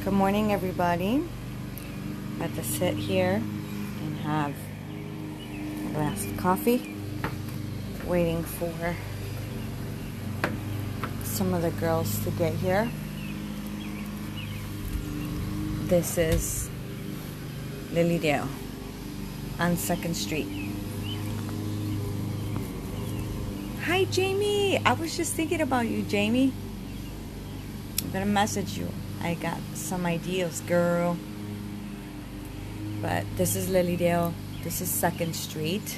Good morning, everybody. I have to sit here and have a glass of coffee, waiting for some of the girls to get here. This is Lilydale on 2nd Street. Hi, Jamie. I was just thinking about you, Jamie. I'm gonna message you. I got some ideas, girl. But this is Lilydale. This is 2nd Street.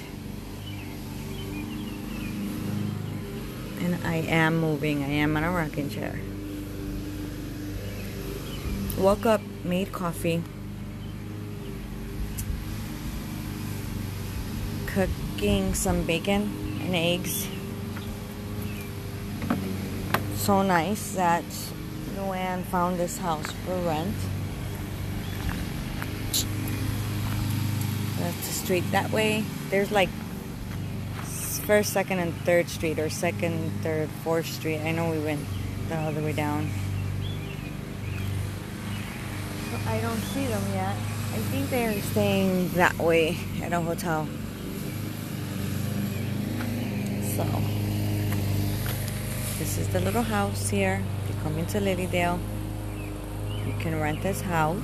And I am moving. I am on a rocking chair. Woke up, made coffee. Cooking some bacon and eggs. So nice that Luann found this house for rent. That's the street that way. There's like 1st, 2nd, and 3rd Street, or 2nd, 3rd, 4th Street. I know we went the other way down. So I don't see them yet. I think they are staying that way at a hotel. So this is the little house here. If you come into Lilydale, you can rent this house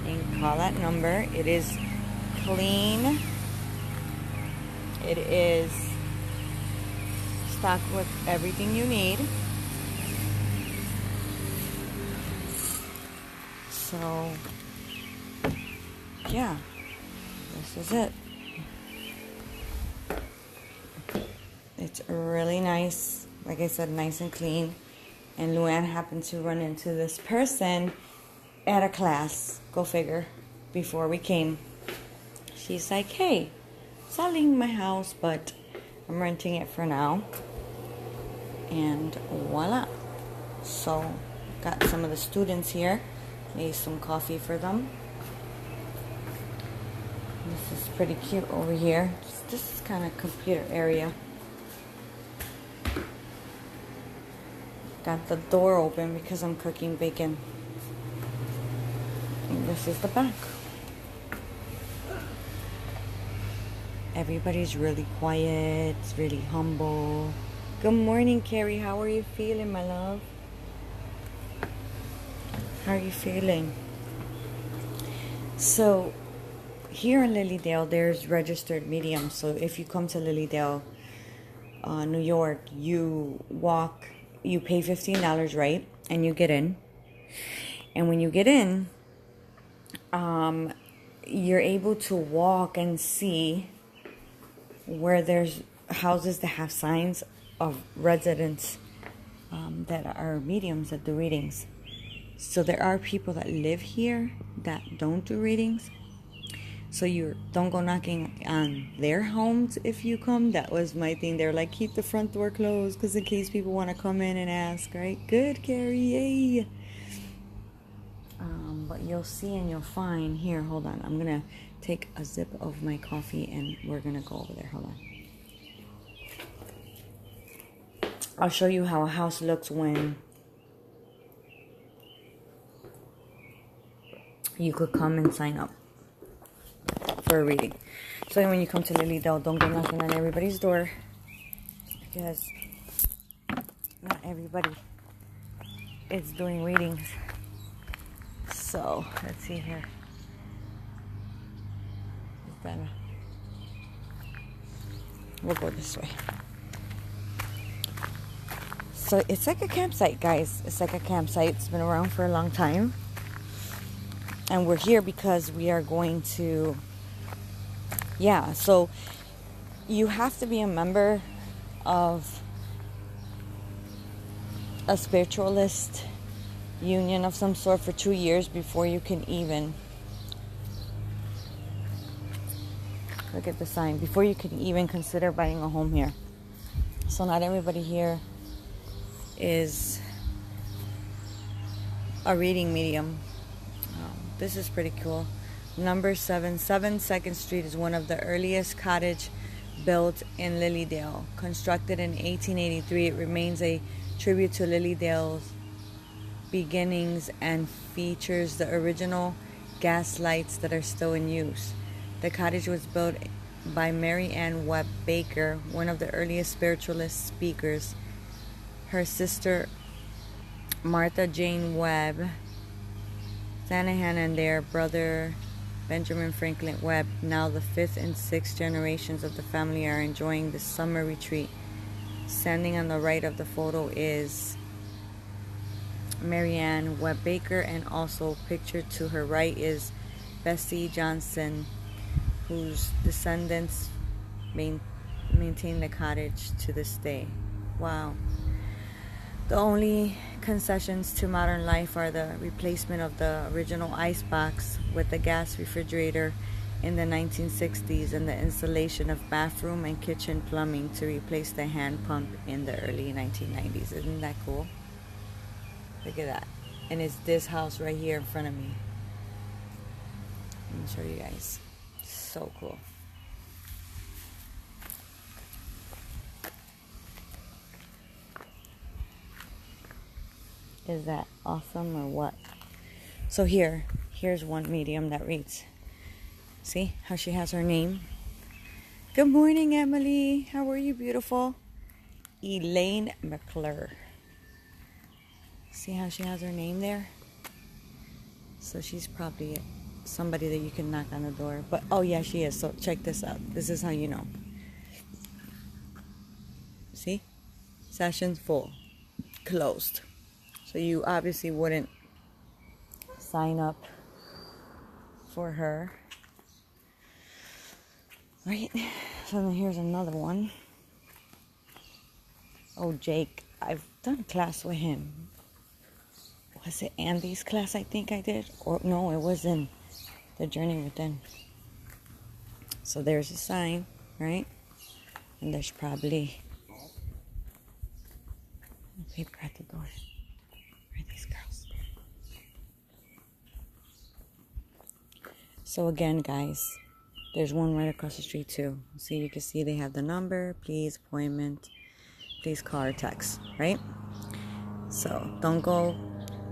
and call that number. It is clean. It is stocked with everything you need. So, yeah, this is it. It's really nice. Like I said, nice and clean. And Luann happened to run into this person at a class, go figure, before we came. She's like, hey, selling my house, but I'm renting it for now. And voila. So, got some of the students here. Made some coffee for them. This is pretty cute over here. This is kind of computer area. Got the door open because I'm cooking bacon. And this is the back. Everybody's really quiet, really humble. Good morning, Carrie. How are you feeling, my love? How are you feeling? So, here in Lilydale, there's registered mediums. So, if you come to Lilydale, New York, you pay $15, right? And you get in. And when you get in, you're able to walk and see where there's houses that have signs of residents that are mediums that do readings. So there are people that live here that don't do readings. So you don't go knocking on their homes if you come. That was my thing. They're like, keep the front door closed because in case people want to come in and ask, right? Good, Carrie, yay. But you'll see and you'll find here. Hold on. I'm going to take a sip of my coffee and we're going to go over there. Hold on. I'll show you how a house looks when you could come and sign up for a reading. So when you come to Lilydale, don't go knocking on everybody's door because not everybody is doing readings. So let's see here. We'll go this way. So it's like a campsite, guys. It's like a campsite. It's been around for a long time. And we're here because we are going to, so you have to be a member of a spiritualist union of some sort for 2 years before you can even, look at the sign, before you can even consider buying a home here. So not everybody here is a reading medium. This is pretty cool. Number 7, 2nd Street is one of the earliest cottage built in Lilydale. Constructed in 1883, it remains a tribute to Lilydale's beginnings and features the original gas lights that are still in use. The cottage was built by Mary Ann Webb Baker, one of the earliest spiritualist speakers. Her sister Martha Jane Webb Sanahan and their brother Benjamin Franklin Webb, now the 5th and 6th generations of the family, are enjoying the summer retreat. Standing on the right of the photo is Mary Ann Webb Baker, and also pictured to her right is Bessie Johnson, whose descendants maintain the cottage to this day. Wow. The only concessions to modern life are the replacement of the original icebox with the gas refrigerator in the 1960s and the installation of bathroom and kitchen plumbing to replace the hand pump in the early 1990s. Isn't that cool? Look at that. And it's this house right here in front of me. Let me show you guys. So cool. Is that awesome or what? So here's one medium that reads. See how she has her name? Good morning, Emily. How are you, beautiful? Elaine McClure. See how she has her name there? So she's probably somebody that you can knock on the door. But oh yeah, she is. So check this out. This is how you know. See? Sessions full. Closed. So you obviously wouldn't sign up for her. Right? So then here's another one. Oh, Jake. I've done class with him. Was it Andy's class I think I did? Or no, it was in The Journey Within. So there's a sign, right? And there's probably paper at the door. Where are these girls? So again, guys, there's one right across the street too. So you can see they have the number, please, appointment, please call or text, right? So don't go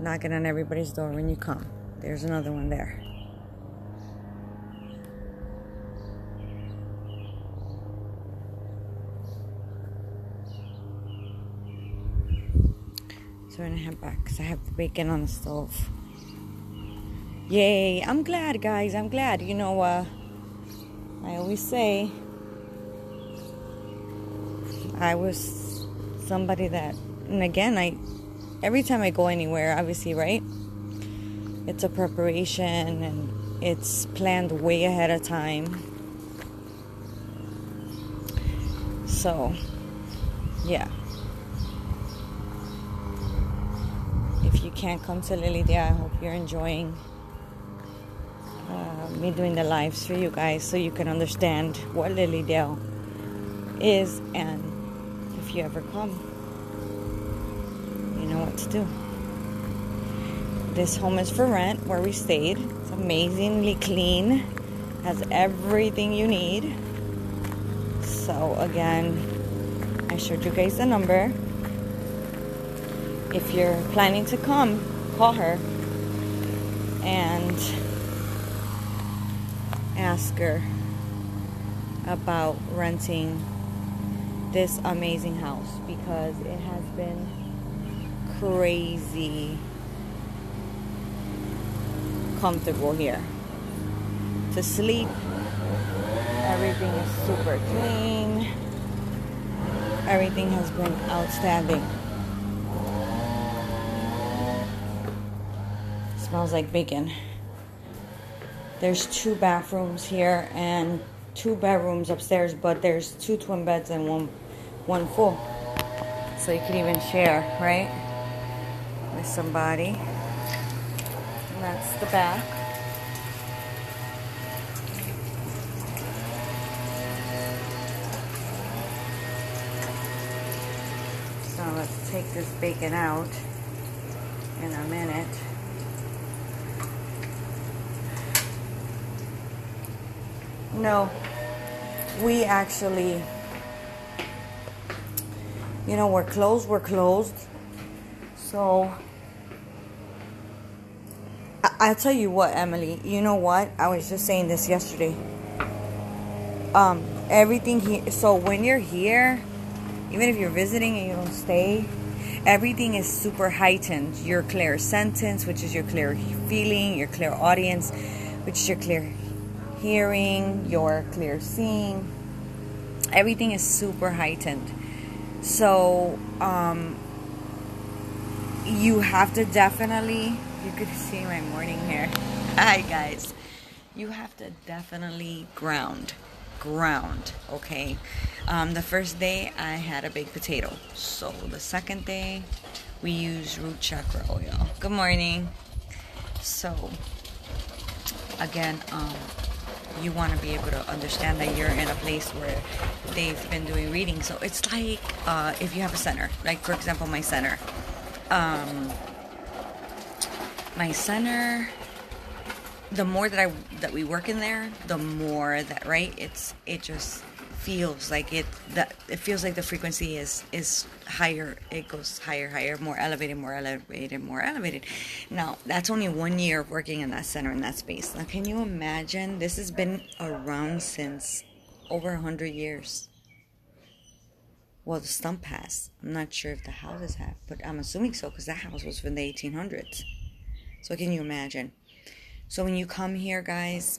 knocking on everybody's door when you come. There's another one there. So I'm gonna head back because I have the bacon on the stove. Yay! I'm glad, guys. I'm glad. You know, I always say I was somebody that, and again, every time I go anywhere, obviously, right? It's a preparation and it's planned way ahead of time. So, yeah. If you can't come to Lilydale, I hope you're enjoying me doing the lives for you guys so you can understand what Lilydale is, and if you ever come, you know what to do. This home is for rent where we stayed. It's amazingly clean, has everything you need. So again, I showed you guys the number. If you're planning to come, call her and ask her about renting this amazing house, because it has been crazy comfortable here to sleep. Everything is super clean. Everything has been outstanding. Smells like bacon. There's 2 bathrooms here and 2 bedrooms upstairs, but there's 2 twin beds and one full. So you can even share, right? With somebody. And that's the back. So let's take this bacon out in a minute. No, we actually, we're closed. So I'll tell you what, Emily. You know what? I was just saying this yesterday. Everything here. So when you're here, even if you're visiting and you don't stay, everything is super heightened. Your clear sentence, which is your clear feeling, your clear audience, which is your clear hearing, your clear seeing. Everything is super heightened. So you have to definitely, you could see my morning hair. Hi guys. You have to definitely ground, okay? The first day I had a baked potato. So the second day we used root chakra oil. Good morning. So again, you want to be able to understand that you're in a place where they've been doing readings. So it's like if you have a center, like for example my center. My center, the more that we work in there, the more that, right, it just feels like it feels like the frequency is higher. It goes higher, more elevated. Now that's only 1 year of working in that center, in that space. Now can you imagine? This has been around since over 100 years. Well, the stump has. I'm not sure if the houses have, but I'm assuming so, because that house was from the 1800s. So can you imagine? So when you come here, guys,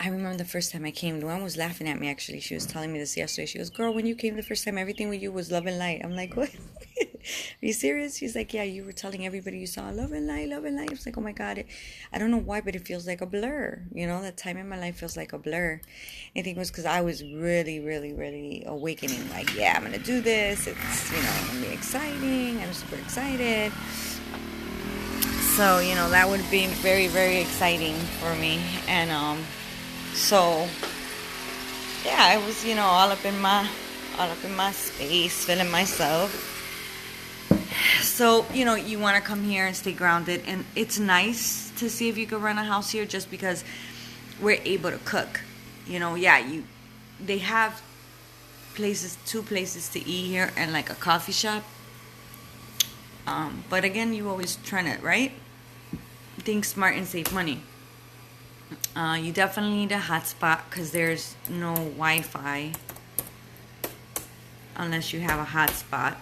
I remember the first time I came, Luan was laughing at me, actually. She was telling me this yesterday. She goes, girl, when you came the first time, everything with you was love and light. I'm like, what? Are you serious? She's like, yeah, you were telling everybody you saw love and light. I was like, oh my God. I don't know why, but it feels like a blur. You know, that time in my life feels like a blur. I think it was because I was really, really, really awakening. Like, yeah, I'm going to do this. It's, going to be exciting. I'm super excited. So, that would be very, very exciting for me. And, so, yeah, I was, all up in my space, feeling myself. So, you want to come here and stay grounded. And it's nice to see if you could run a house here just because we're able to cook. They have two places to eat here and like a coffee shop. But again, you always trying to, right? Think smart and save money. You definitely need a hotspot because there's no Wi-Fi unless you have a hotspot.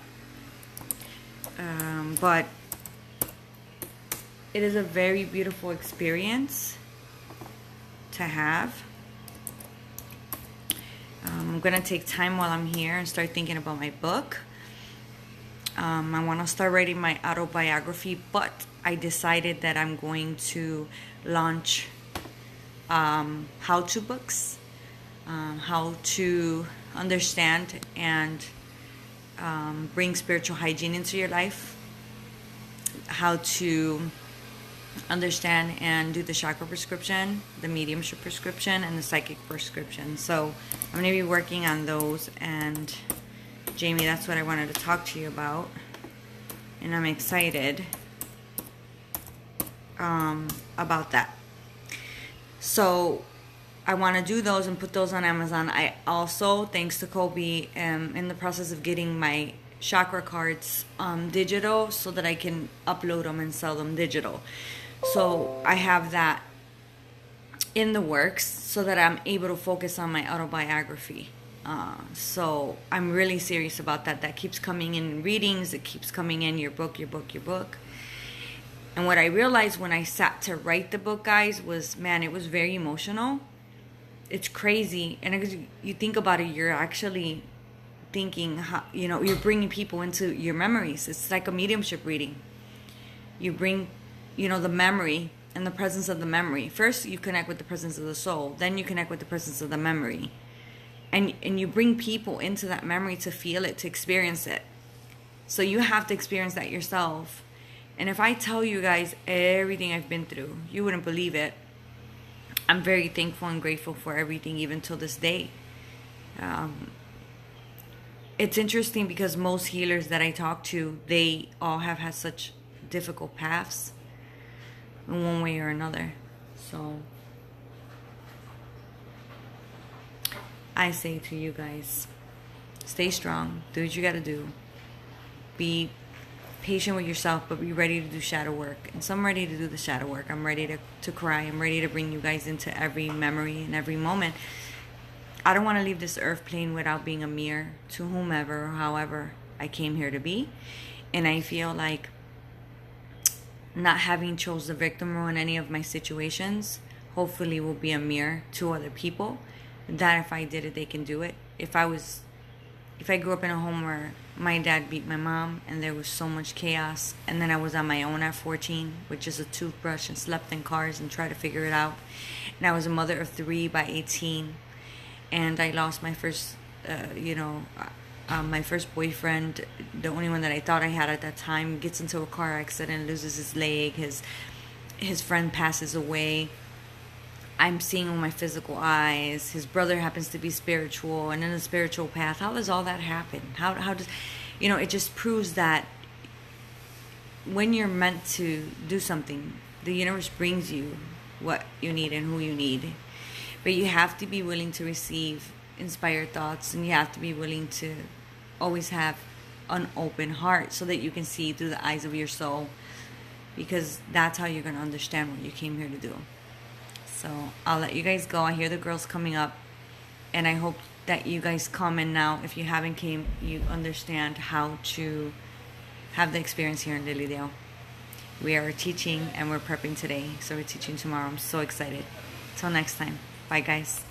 But it is a very beautiful experience to have. I'm going to take time while I'm here and start thinking about my book. I want to start writing my autobiography, but I decided that I'm going to launch how-to books, how to understand and bring spiritual hygiene into your life, how to understand and do the chakra prescription, the mediumship prescription, and the psychic prescription. So I'm going to be working on those, and Jamie, that's what I wanted to talk to you about, and I'm excited about that. So I want to do those and put those on Amazon. I also, thanks to Kobe, am in the process of getting my chakra cards digital so that I can upload them and sell them digital. So I have that in the works so that I'm able to focus on my autobiography. So I'm really serious about that. That keeps coming in readings. It keeps coming in your book. And what I realized when I sat to write the book, guys, was, man, it was very emotional. It's crazy. And as you think about it, you're actually thinking, how, you're bringing people into your memories. It's like a mediumship reading. You bring, the memory and the presence of the memory. First, you connect with the presence of the soul. Then you connect with the presence of the memory. And you bring people into that memory to feel it, to experience it. So you have to experience that yourself. And if I tell you guys everything I've been through, you wouldn't believe it. I'm very thankful and grateful for everything, even till this day. It's interesting because most healers that I talk to, they all have had such difficult paths in one way or another. So I say to you guys, stay strong, do what you gotta do, be patient with yourself, but be ready to do shadow work. And so I'm ready to do the shadow work. I'm ready to cry. I'm ready to bring you guys into every memory and every moment. I don't want to leave this earth plane without being a mirror to whomever or however I came here to be. And I feel like not having chose the victim role in any of my situations hopefully will be a mirror to other people, that if I did it, they can do it. If I grew up in a home where my dad beat my mom and there was so much chaos, and then I was on my own at 14 with just a toothbrush and slept in cars and tried to figure it out, and I was a mother of 3 by 18, and I lost my first my first boyfriend, the only one that I thought I had at that time, gets into a car accident, loses his leg, his friend passes away. I'm seeing with my physical eyes. His brother happens to be spiritual and in a spiritual path. How does all that happen? How does, it just proves that when you're meant to do something, the universe brings you what you need and who you need. But you have to be willing to receive inspired thoughts, and you have to be willing to always have an open heart so that you can see through the eyes of your soul, because that's how you're going to understand what you came here to do. So I'll let you guys go. I hear the girls coming up, and I hope that you guys come in now. If you haven't came, you understand how to have the experience here in Lilydale. We are teaching and we're prepping today, so we're teaching tomorrow. I'm so excited. Till next time. Bye, guys.